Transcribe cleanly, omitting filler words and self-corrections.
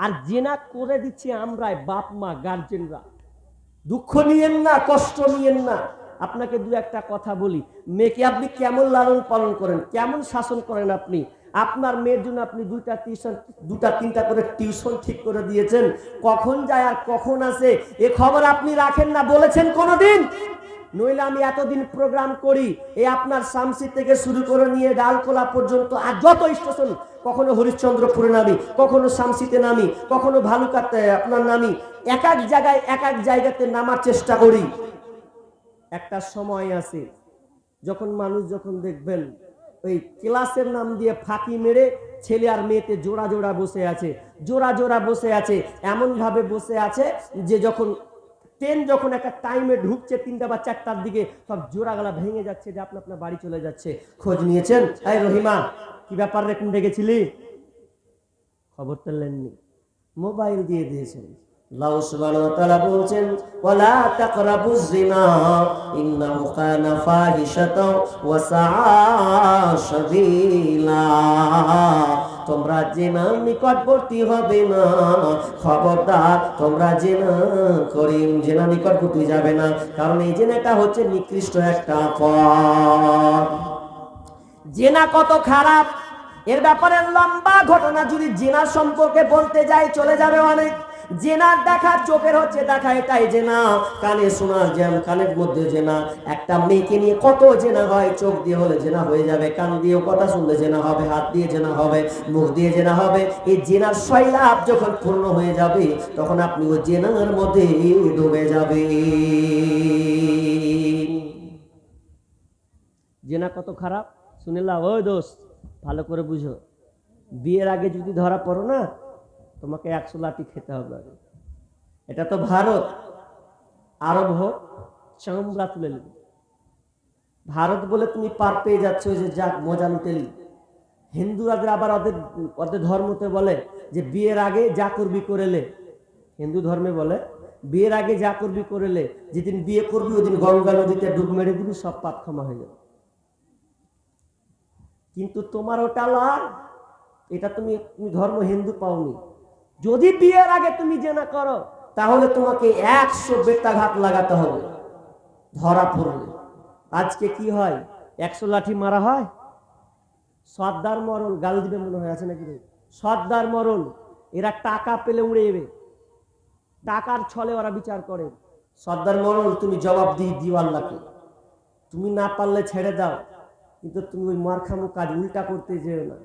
আর জেনা করে দিচ্ছি আমরাই, বাপ মা গার্জেনরা। দুঃখ নিয়েন না, কষ্ট নিয়েন না। আপনাকে দু একটা কথা বলি, মেয়েকে আপনি কেমন লালন পালন করেন, কেমন শাসন করেন আপনি? আপনার মেয়ের জন্য আপনি দুটা তিনটা করে টিউশন ঠিক করে দিয়েছেন, কখন যায় আর কখন আসে এ খবর আপনি রাখেন না, বলেছেন কোনোদিন? নইলে আমি এতদিন প্রোগ্রাম করি, এই আপনার শামসি থেকে শুরু করে নিয়ে ডালকোলা পর্যন্ত আর যত স্টেশন, কখনো হরিশ্চন্দ্রপুরে নামি, কখনো শামসিতে নামি, কখনো ভালুকাতে আপনার নামি, এক এক জায়গাতে নামার চেষ্টা করি। একটা সময় আছে যখন মানুষ যখন দেখবেন ওই ক্লাসের নাম দিয়ে ফাঁকি মেরে ছেলে আর মেয়েতে জোড়া জোড়া বসে আছে, জোড়া জোড়া বসে আছে, এমন ভাবে বসে আছে যে যখন ট্রেন যখন একটা টাইমে ঢুকছে 3টা বা 4টার দিকে, সব জোড়াগুলা ভেঙে যাচ্ছে, যে আপনা আপনার বাড়ি চলে যাচ্ছে। খোঁজ নিয়েছেন? এই রহিমা, কি ব্যাপার রে, কোন ডেকেছিলি? খবর তো নেননি, মোবাইল দিয়ে দিয়েছেন। আল্লাহ সুবহানাহু ওয়া তাআলা বলেন, ওয়ালা তাকরাবুজ জিনা ইন্নাহু কানা ফাহিশাতাও ওয়া সাআ সাবিলা। তোমরা জিনার নিকটবর্তী হবে না, খবরদার তোমরা জিনা নিকটবর্তী যাবে না, কারণ এই জিনাটা হচ্ছে নিকৃষ্ট একটা পথ। জিনা কত খারাপ, এর ব্যাপারে লম্বা ঘটনা যদি জিনা সম্পর্কে বলতে যাই চলে যাবে অনেক। জেনার দেখা চোখের হচ্ছে দেখা, এটাই জেনা। কানে শোনার জ্যাম, কানের মধ্যে জেনা। একটা মেয়েকে নিয়ে কত জেনা হয়, চোখ দিয়ে হলে জেনা হয়ে যাবে, কান দিয়েও কথা শুনলে জেনা হবে, হাত দিয়ে জেনা হবে, মুখ দিয়ে জেনা হবে। এই জেনার শৈলাভ যখন পূর্ণ হয়ে যাবে, তখন আপনি ওই জেনার মধ্যে ডুবে যাবে। জেনা কত খারাপ শুনিলাম। ওই দোস্ত, ভালো করে বুঝো, বিয়ের আগে যদি ধরা পড়ো না, তোমাকে 100 লাঠি খেতে হবে। এটা তো ভারত, আরব হোক চামড়া তুলে নেবে। ভারত বলে তুমি পার পেয়ে যাচ্ছ, যে যাক মজা লুটেলি। হিন্দুরা আবার ওদের ধর্মতে বলে যে বিয়ের আগে যা করবি করেলে, হিন্দু ধর্মে বলে বিয়ের আগে যা করবি করেলে, যেদিন বিয়ে করবি ওই দিন গঙ্গা নদীতে ডুব মেরে দিবি, সব পাপ ক্ষমা হয়ে যাবে। কিন্তু তোমার ওটা লাভ, এটা তুমি ধর্ম হিন্দু পাওনি। যদি বিয়ের আগে তুমি জেনা করো, তাহলে তোমাকে 100 বেত্রাঘাত লাগাতে হবে ধরা পড়লে। আজকে কি হয়, 100 লাঠি মারা হয়, সর্দার মরল গাল দিবে মনে হয়, আছে নাকি? সর্দার মরল, এরা টাকা পেলে উড়ে যাবে, টাকার ছলে ওরা বিচার করে। সর্দার মরল, তুমি জবাব দিও আল্লাহকে, তুমি না পারলে ছেড়ে দাও, কিন্তু তুমি ওই মারখামো কাজ উল্টা করতে যেও না।